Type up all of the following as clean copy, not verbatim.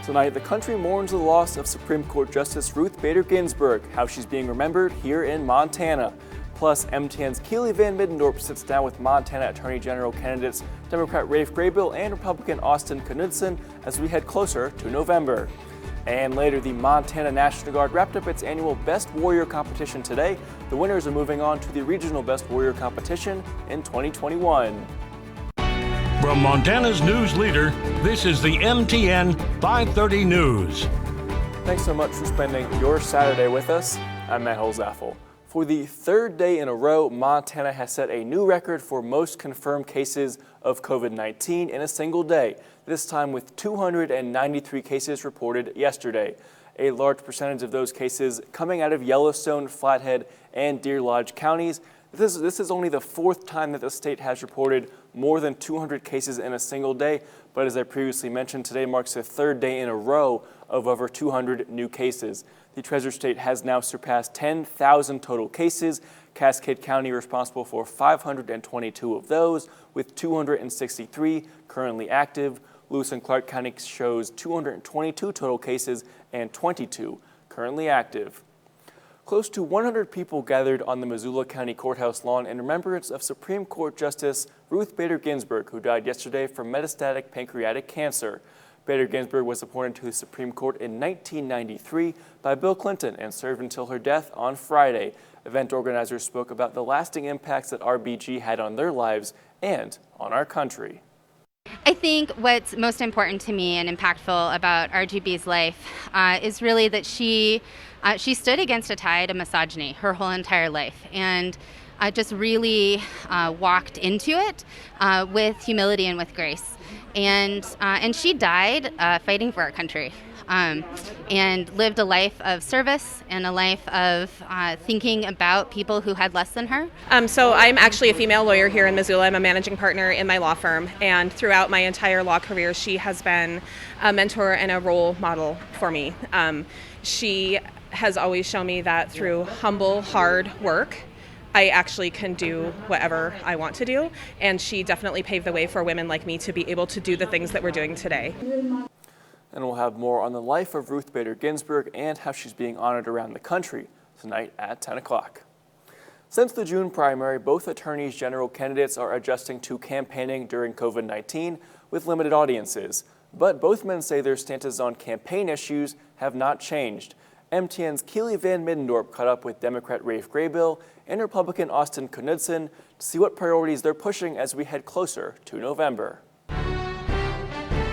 Tonight, the country mourns the loss of Supreme Court Justice Ruth Bader Ginsburg, how she's being remembered here in Montana. Plus, MTN's Keely Van Middendorp sits down with Montana Attorney General candidates Democrat Rafe Graybill and Republican Austin Knudsen as we head closer to November. And later, the Montana National Guard wrapped up its annual Best Warrior competition today. The winners are moving on to the regional Best Warrior competition in 2021. From Montana's news leader, this is the MTN 530 News. Thanks so much for spending your Saturday with us. I'm Matt Holzaffel. For the third day in a row, Montana has set a new record for most confirmed cases of COVID-19 in a single day, this time with 293 cases reported yesterday. A large percentage of those cases coming out of Yellowstone, Flathead, and Deer Lodge counties. This is only the fourth time that the state has reported more than 200 cases in a single day, but as I previously mentioned, today marks the third day in a row of over 200 new cases. The Treasure State has now surpassed 10,000 total cases. Cascade County responsible for 522 of those, with 263 currently active. Lewis and Clark County shows 222 total cases and 22 currently active. Close to 100 people gathered on the Missoula County Courthouse lawn in remembrance of Supreme Court Justice Ruth Bader Ginsburg, who died yesterday from metastatic pancreatic cancer. Bader Ginsburg was appointed to the Supreme Court in 1993 by Bill Clinton and served until her death on Friday. Event organizers spoke about the lasting impacts that RBG had on their lives and on our country. I think what's most important to me and impactful about RGB's life is really that she stood against a tide of misogyny her whole entire life, and just really walked into it with humility and with grace. And she died fighting for our country, and lived a life of service and a life of thinking about people who had less than her. So I'm actually a female lawyer here in Missoula. I'm a managing partner in my law firm, and throughout my entire law career, she has been a mentor and a role model for me. She has always shown me that through humble, hard work, I actually can do whatever I want to do, and she definitely paved the way for women like me to be able to do the things that we're doing today. And we'll have more on the life of Ruth Bader Ginsburg and how she's being honored around the country tonight at 10 o'clock. Since the June primary, both attorneys general candidates are adjusting to campaigning during COVID-19 with limited audiences. But both men say their stances on campaign issues have not changed. MTN's Keely Van Middendorp caught up with Democrat Rafe Graybill and Republican Austin Knudsen to see what priorities they're pushing as we head closer to November.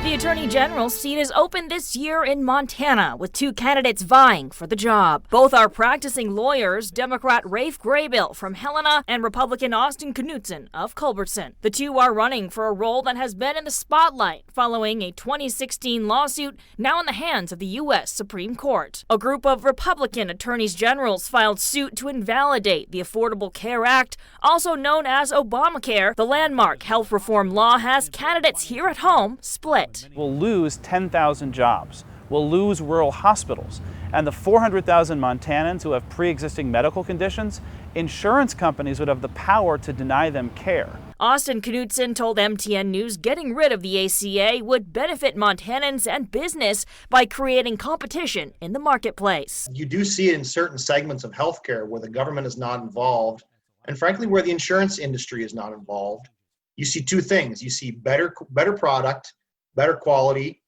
The Attorney General's seat is open this year in Montana, with two candidates vying for the job. Both are practicing lawyers, Democrat Rafe Graybill from Helena and Republican Austin Knudsen of Culbertson. The two are running for a role that has been in the spotlight following a 2016 lawsuit now in the hands of the U.S. Supreme Court. A group of Republican attorneys generals filed suit to invalidate the Affordable Care Act, also known as Obamacare. The landmark health reform law has candidates here at home split. We'll lose 10,000 jobs. We'll lose rural hospitals. And the 400,000 Montanans who have pre-existing medical conditions, insurance companies would have the power to deny them care. Austin Knudsen told MTN News getting rid of the ACA would benefit Montanans and business by creating competition in the marketplace. You do see it in certain segments of healthcare where the government is not involved, and frankly, where the insurance industry is not involved. You see two things. You see better product, better quality,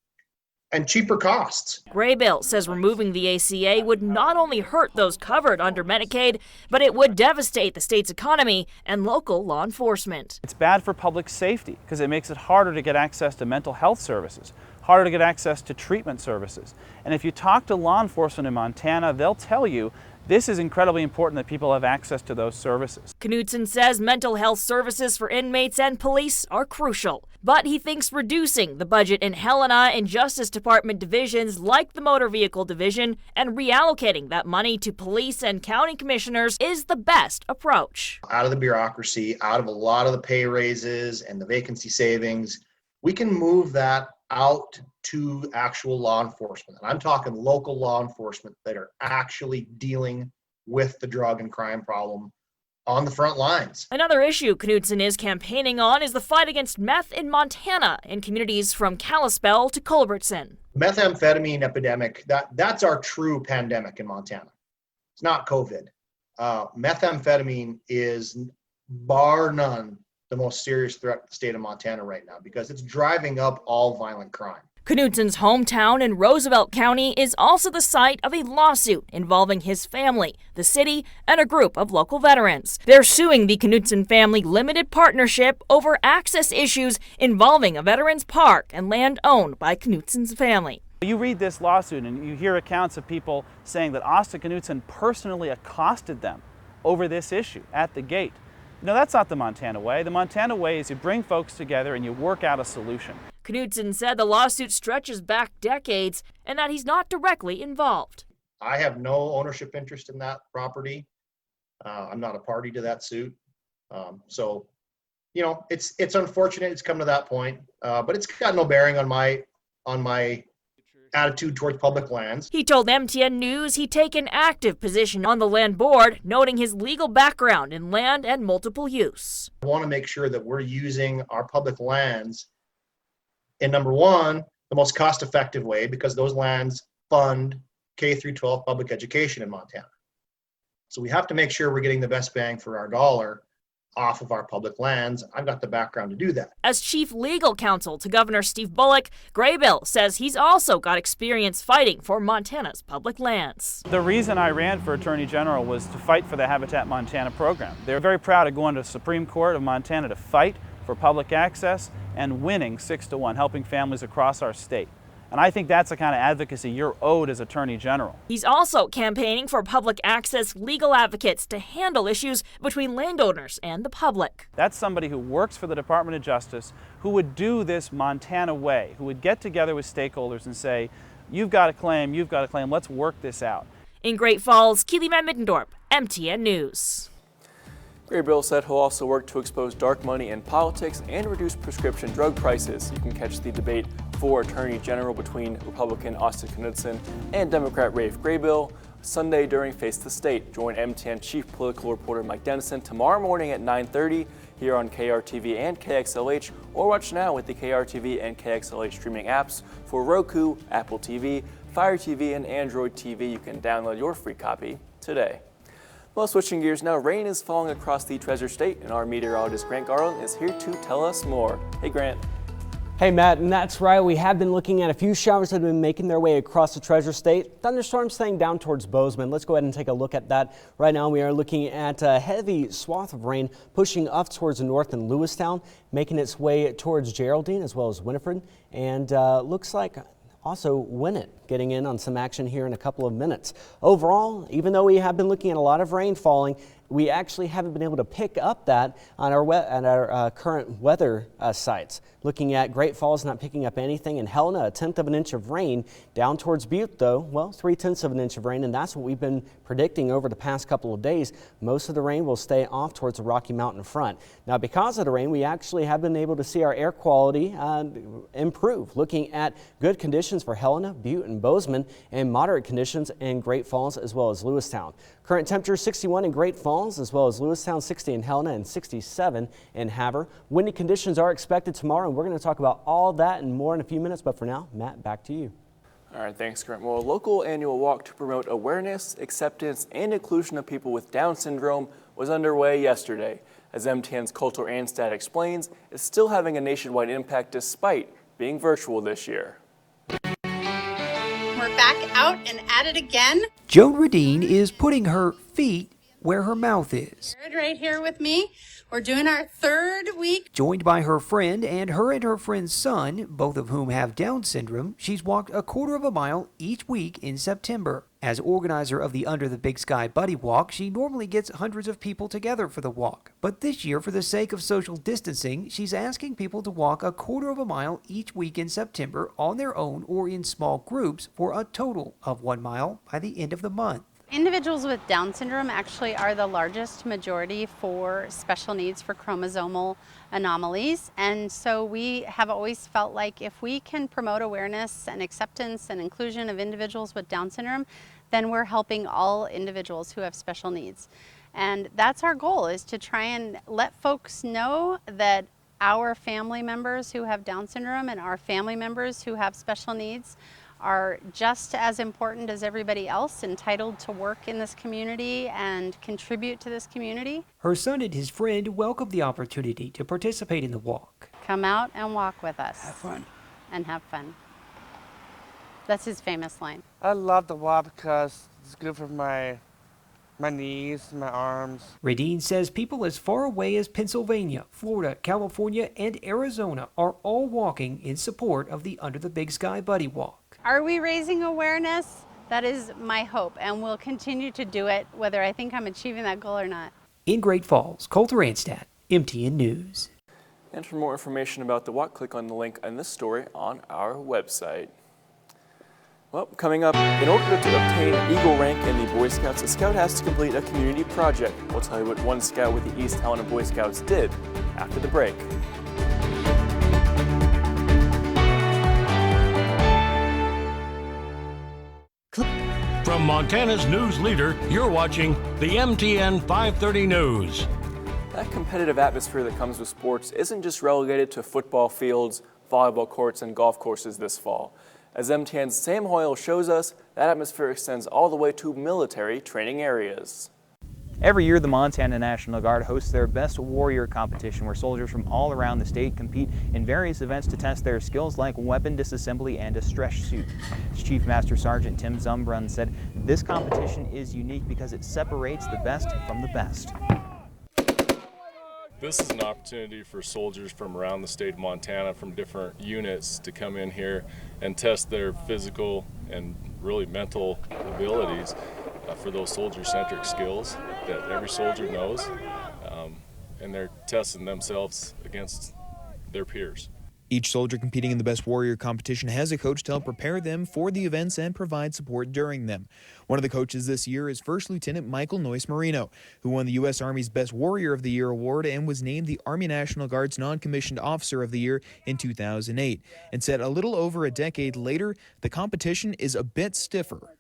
and cheaper costs. Graybill says removing the ACA would not only hurt those covered under Medicaid, but it would devastate the state's economy and local law enforcement. It's bad for public safety because it makes it harder to get access to mental health services, harder to get access to treatment services. And if you talk to law enforcement in Montana, they'll tell you this is incredibly important that people have access to those services. Knudsen says mental health services for inmates and police are crucial, but he thinks reducing the budget in Helena and Justice Department divisions like the Motor Vehicle Division and reallocating that money to police and county commissioners is the best approach. Out of the bureaucracy, out of a lot of the pay raises and the vacancy savings, we can move that out to actual law enforcement. And I'm talking local law enforcement that are actually dealing with the drug and crime problem on the front lines. Another issue Knudsen is campaigning on is the fight against meth in Montana in communities from Kalispell to Culbertson. Methamphetamine epidemic, that's our true pandemic in Montana. It's not COVID. Methamphetamine is bar none the most serious threat to the state of Montana right now because it's driving up all violent crime. Knutsen's hometown in Roosevelt County is also the site of a lawsuit involving his family, the city, and a group of local veterans. They're suing the Knutsen Family Limited Partnership over access issues involving a veterans park and land owned by Knutsen's family. You read this lawsuit and you hear accounts of people saying that Asta Knutsen personally accosted them over this issue at the gate. No, that's not the Montana way. The Montana way is you bring folks together and you work out a solution. Knutsen said the lawsuit stretches back decades and that he's not directly involved. I have no ownership interest in that property. I'm not a party to that suit. So, you know, it's unfortunate it's come to that point, but it's got no bearing on my attitude towards public lands. He told MTN News he'd take an active position on the land board, noting his legal background in land and multiple use. I want to make sure that we're using our public lands in, number one, the most cost-effective way, because those lands fund K through 12 public education in Montana. So we have to make sure we're getting the best bang for our dollar off of our public lands. I've got the background to do that. As chief legal counsel to Governor Steve Bullock, Graybill says he's also got experience fighting for Montana's public lands. The reason I ran for Attorney General was to fight for the Habitat Montana program. They're very proud of going to the Supreme Court of Montana to fight for public access and winning 6-1, helping families across our state. And I think that's the kind of advocacy you're owed as Attorney General. He's also campaigning for public access legal advocates to handle issues between landowners and the public. That's somebody who works for the Department of Justice, who would do this Montana way, who would get together with stakeholders and say, you've got a claim, let's work this out. In Great Falls, Keely Van Middendorp, MTN News. Graybill said he'll also work to expose dark money in politics and reduce prescription drug prices. You can catch the debate for Attorney General between Republican Asta Knutsen and Democrat Rafe Graybill Sunday during Face the State. Join MTN Chief Political Reporter Mike Dennison tomorrow morning at 9:30 here on KRTV and KXLH, or watch now with the KRTV and KXLH streaming apps for Roku, Apple TV, Fire TV, and Android TV. You can download your free copy today. Well, switching gears now, rain is falling across the Treasure State, and our meteorologist Grant Garland is here to tell us more. Hey, Grant. Hey, Matt, and that's right. We have been looking at a few showers that have been making their way across the Treasure State. Thunderstorms staying down towards Bozeman. Let's go ahead and take a look at that. Right now, we are looking at a heavy swath of rain pushing up towards the north in Lewistown, making its way towards Geraldine as well as Winifred, and looks like also Winnett getting in on some action here in a couple of minutes. Overall, even though we have been looking at a lot of rain falling, we actually haven't been able to pick up that on our current weather sites. Looking at Great Falls, not picking up anything. In Helena, 1/10 of an inch of rain. Down towards Butte, though, well, 3/10 of an inch of rain, and that's what we've been predicting over the past couple of days. Most of the rain will stay off towards the Rocky Mountain front. Now, because of the rain, we actually have been able to see our air quality improve. Looking at good conditions for Helena, Butte, and Bozeman, and moderate conditions in Great Falls as well as Lewistown. Current temperature 61 in Great Falls as well as Lewistown, 60 in Helena, and 67 in Havre. Windy conditions are expected tomorrow, and we're going to talk about all that and more in a few minutes. But for now, Matt, back to you. All right, thanks, Grant. Well, a local annual walk to promote awareness, acceptance, and inclusion of people with Down syndrome was underway yesterday. As MTN's Coulter Anstad explains, it's still having a nationwide impact despite being virtual this year. We're back out and at it again. Joan Radine is putting her feet where her mouth is. Right here with me. We're doing our third week. Joined by her friend and her friend's son, both of whom have Down syndrome, she's walked 1/4 of a mile each week in September. As organizer of the Under the Big Sky Buddy Walk, she normally gets hundreds of people together for the walk. But this year, for the sake of social distancing, she's asking people to walk 1/4 of a mile each week in September on their own or in small groups for a total of 1 mile by the end of the month. Individuals with Down syndrome actually are the largest majority for special needs for chromosomal anomalies. And so we have always felt like if we can promote awareness and acceptance and inclusion of individuals with Down syndrome, then we're helping all individuals who have special needs. And that's our goal, is to try and let folks know that our family members who have Down syndrome and our family members who have special needs are just as important as everybody else, entitled to work in this community and contribute to this community. Her son and his friend welcomed the opportunity to participate in the walk. Come out and walk with us. Have fun. And have fun. That's his famous line. I love the walk because it's good for my knees, my arms. Radine says people as far away as Pennsylvania, Florida, California, and Arizona are all walking in support of the Under the Big Sky Buddy Walk. Are we raising awareness? That is my hope, and we'll continue to do it, whether I think I'm achieving that goal or not. In Great Falls, Coulter Anstad, MTN News. And for more information about the walk, click on the link in this story on our website. Well, coming up, in order to obtain Eagle rank in the Boy Scouts, a scout has to complete a community project. We'll tell you what one scout with the East Helena Boy Scouts did after the break. From Montana's news leader, you're watching the MTN 530 News. That competitive atmosphere that comes with sports isn't just relegated to football fields, volleyball courts, and golf courses this fall. As MTN's Sam Hoyle shows us, that atmosphere extends all the way to military training areas. Every year, the Montana National Guard hosts their Best Warrior competition, where soldiers from all around the state compete in various events to test their skills like weapon disassembly and a stretch suit. Chief Master Sergeant Tim Zumbrun said this competition is unique because it separates the best from the best. This is an opportunity for soldiers from around the state of Montana from different units to come in here and test their physical and really mental abilities for those soldier-centric skills that every soldier knows, and they're testing themselves against their peers. Each soldier competing in the Best Warrior competition has a coach to help prepare them for the events and provide support during them. One of the coaches this year is First Lieutenant Michael Noyce Marino, who won the U.S. Army's Best Warrior of the Year award and was named the Army National Guard's Non-Commissioned Officer of the Year in 2008, and said a little over a decade later, the competition is a bit stiffer.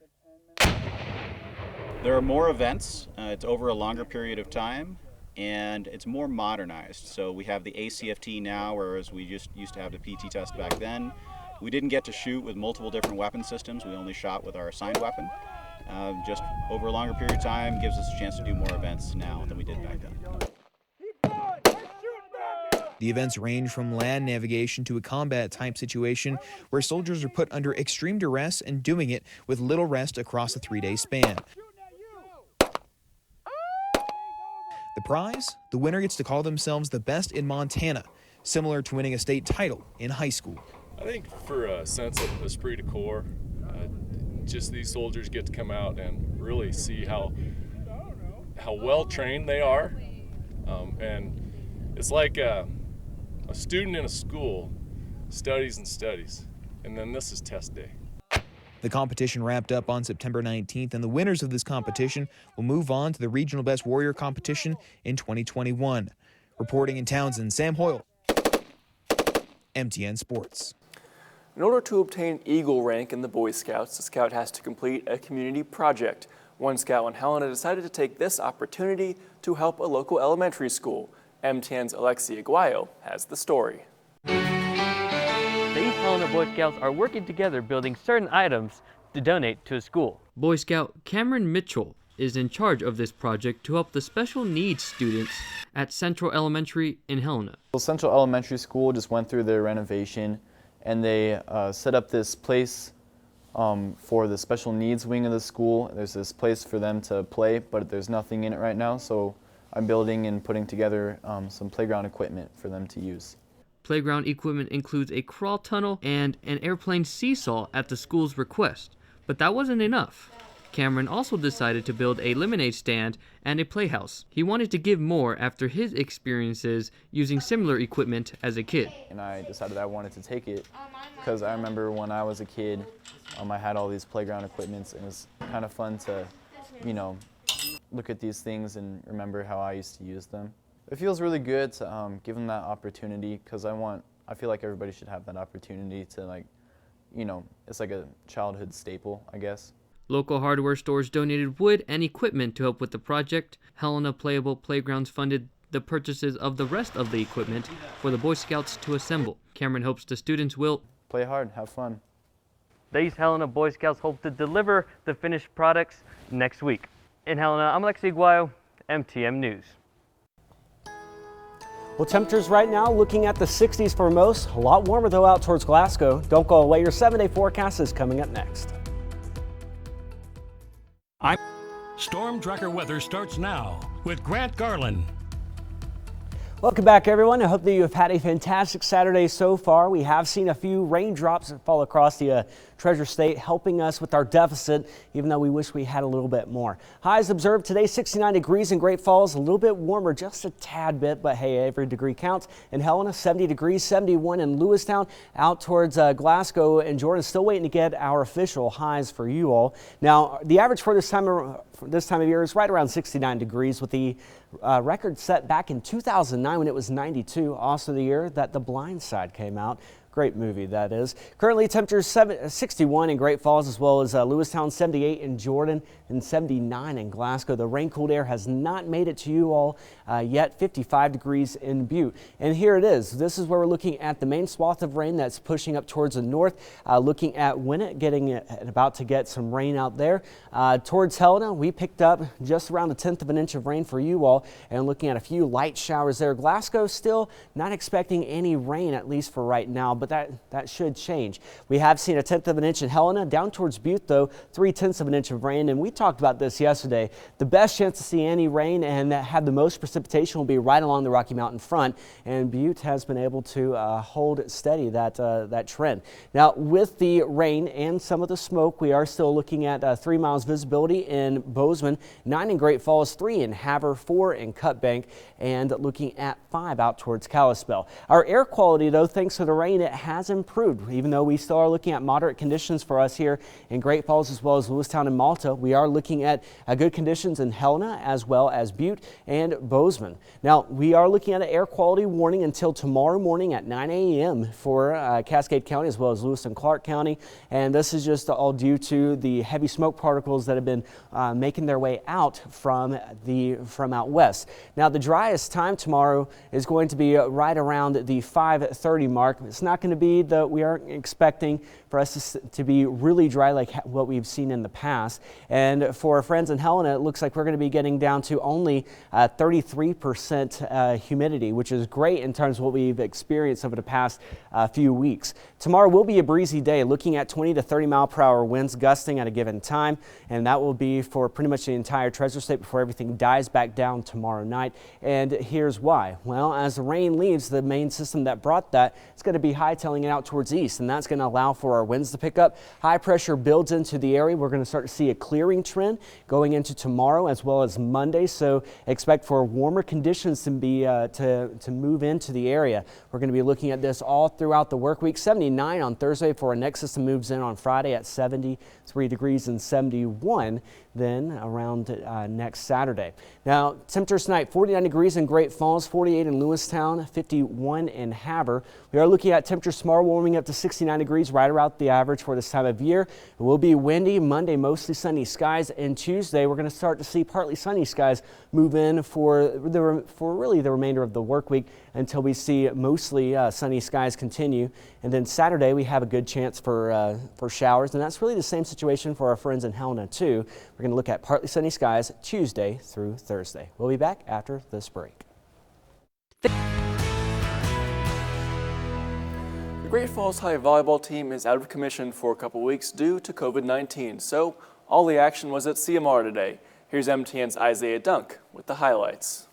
There are more events. It's over a longer period of time, and it's more modernized. So we have the ACFT now, whereas we just used to have the PT test back then. We didn't get to shoot with multiple different weapon systems. We only shot with our assigned weapon. Just over a longer period of time gives us a chance to do more events now than we did back then. The events range from land navigation to a combat-type situation where soldiers are put under extreme duress and doing it with little rest across a 3-day span. The prize? The winner gets to call themselves the best in Montana, similar to winning a state title in high school. I think for a sense of esprit de corps, just these soldiers get to come out and really see how well trained they are, and it's like a student in a school studies and studies, and then this is test day. The competition wrapped up on September 19th, and the winners of this competition will move on to the Regional Best Warrior competition in 2021. Reporting in Townsend, Sam Hoyle, MTN Sports. In order to obtain Eagle rank in the Boy Scouts, the scout has to complete a community project. One scout in Helena decided to take this opportunity to help a local elementary school. MTN's Alexia Aguayo has the story. The East Helena Boy Scouts are working together building certain items to donate to a school. Boy Scout Cameron Mitchell is in charge of this project to help the special needs students at Central Elementary in Helena. Well, Central Elementary School just went through their renovation, and they set up this place for the special needs wing of the school. There's this place for them to play, but there's nothing in it right now, so I'm building and putting together some playground equipment for them to use. Playground equipment includes a crawl tunnel and an airplane seesaw at the school's request, but that wasn't enough. Cameron also decided to build a lemonade stand and a playhouse. He wanted to give more after his experiences using similar equipment as a kid. And I decided I wanted to take it because I remember when I was a kid, I had all these playground equipments, and it was kind of fun to, look at these things and remember how I used to use them. It feels really good to give them that opportunity, because I feel like everybody should have that opportunity to, it's like a childhood staple, I guess. Local hardware stores donated wood and equipment to help with the project. Helena Playable Playgrounds funded the purchases of the rest of the equipment for the Boy Scouts to assemble. Cameron hopes the students will play hard, have fun, The East Helena Boy Scouts hope to deliver the finished products next week. In Helena, I'm Alexi Aguayo, MTN News. Well, temperatures right now looking at the 60s for most. A lot warmer though out towards Glasgow. Don't go away. Your 7-day forecast is coming up next. Storm Tracker weather starts now with Grant Garland. Welcome back, everyone. I hope that you have had a fantastic Saturday so far. We have seen a few raindrops fall across the Treasure State, helping us with our deficit, even though we wish we had a little bit more. Highs observed today, 69 degrees in Great Falls, a little bit warmer, just a tad bit, but hey, every degree counts. In Helena, 70 degrees, 71 in Lewistown, out towards Glasgow and Jordan. Still waiting to get our official highs for you all. Now, the average for this time of year is right around 69 degrees, with the record set back in 2009 when it was 92. Also the year that The Blind Side came out. Great movie, that is. Currently, temperatures 61 in Great Falls, as well as Lewistown, 78 in Jordan, and 79 in Glasgow. The rain-cooled air has not made it to you all yet. 55 degrees in Butte. And here it is. This is where we're looking at the main swath of rain that's pushing up towards the north. Looking at Winnett, about to get some rain out there. Towards Helena, we picked up just around a 1/10 of an inch of rain for you all, and looking at a few light showers there. Glasgow still not expecting any rain, at least for right now, but that should change. We have seen a 1/10 of an inch in Helena. Down towards Butte, though, 3/10 of an inch of rain, and we talked about this yesterday. The best chance to see any rain and that have the most precipitation will be right along the Rocky Mountain front, and Butte has been able to hold steady that trend. Now, with the rain and some of the smoke, we are still looking at 3 miles visibility in Bozeman, 9 in Great Falls, 3 in Havre, 4 in Cut Bank, and looking at 5 out towards Kalispell. Our air quality, though, thanks to the rain, it has improved. Even though we still are looking at moderate conditions for us here in Great Falls, as well as Lewistown and Malta, we are looking at good conditions in Helena, as well as Butte and Bozeman. Now, we are looking at an air quality warning until tomorrow morning at 9 a.m. for Cascade County, as well as Lewis and Clark County. And this is just all due to the heavy smoke particles that have been making their way out from out west. Now, the driest time tomorrow is going to be right around the 5:30 mark. It's not going to be we aren't expecting for us to be really dry like what we've seen in the past. And for our friends in Helena, it looks like we're going to be getting down to only 33% humidity, which is great in terms of what we've experienced over the past few weeks. Tomorrow will be a breezy day, looking at 20 to 30 mile per hour winds gusting at a given time, and that will be for pretty much the entire Treasure State before everything dies back down tomorrow night. And here's why. Well, as the rain leaves, the main system that brought that, it's going to be hightailing it out towards east, and that's going to allow for our winds to pick up. High pressure builds into the area. We're going to start to see a clearing trend going into tomorrow as well as Monday, so expect for warmer conditions to be to move into the area. We're going to be looking at this all throughout the work week. 79 on Thursday before our next system moves in on Friday at 73 degrees and 71 then around next Saturday. Now, temperatures tonight, 49 degrees in Great Falls, 48 in Lewistown, 51 in Havre. We are looking at temperatures tomorrow warming up to 69 degrees, right around the average for this time of year. It will be windy. Monday, mostly sunny skies, and Tuesday we're going to start to see partly sunny skies move in for really the remainder of the work week until we see mostly sunny skies continue. And then Saturday we have a good chance for showers, and that's really the same situation for our friends in Helena too. We're going to look at partly sunny skies Tuesday through Thursday. We'll be back after this break. The Great Falls High volleyball team is out of commission for a couple weeks due to COVID-19, so all the action was at CMR today. Here's MTN's Isaiah Dunk with the highlights.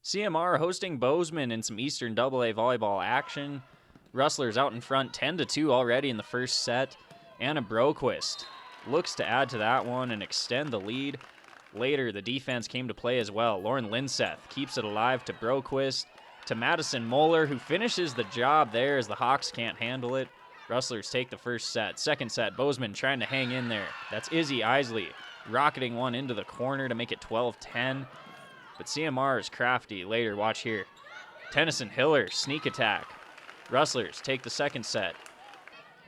CMR hosting Bozeman in some Eastern AA volleyball action. Rustlers out in front 10-2 already in the first set. Anna Broquist looks to add to that one and extend the lead. Later, the defense came to play as well. Lauren Linseth keeps it alive to Broquist, to Madison Moeller, who finishes the job there as the Hawks can't handle it. Rustlers take the first set. Second set, Bozeman trying to hang in there. That's Izzy Isley rocketing one into the corner to make it 12-10. But CMR is crafty. Later, watch here. Tennyson Hiller, sneak attack. Rustlers take the second set.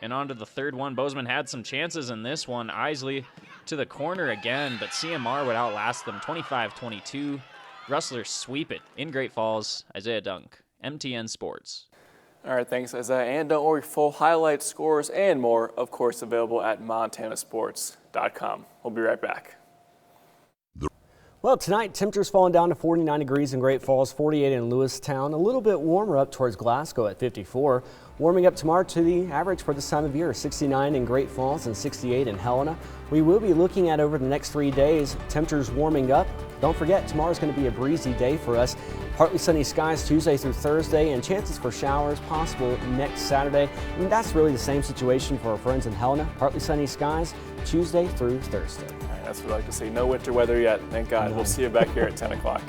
And on to the third one. Bozeman had some chances in this one. Isley to the corner again, but CMR would outlast them 25-22. Rustlers sweep it in Great Falls. Isaiah Dunk, MTN Sports. All right, thanks, Isaiah. And don't worry, full highlights, scores, and more, of course, available at montanasports.com. We'll be right back. Well, tonight, temperatures falling down to 49 degrees in Great Falls, 48 in Lewistown, a little bit warmer up towards Glasgow at 54. Warming up tomorrow to the average for this time of year, 69 in Great Falls and 68 in Helena. We will be looking at over the next 3 days, temperatures warming up. Don't forget, tomorrow's going to be a breezy day for us. Partly sunny skies Tuesday through Thursday and chances for showers possible next Saturday. And that's really the same situation for our friends in Helena. Partly sunny skies Tuesday through Thursday. All right, that's what I like to see. No winter weather yet, thank God. We'll see you back here at 10 o'clock.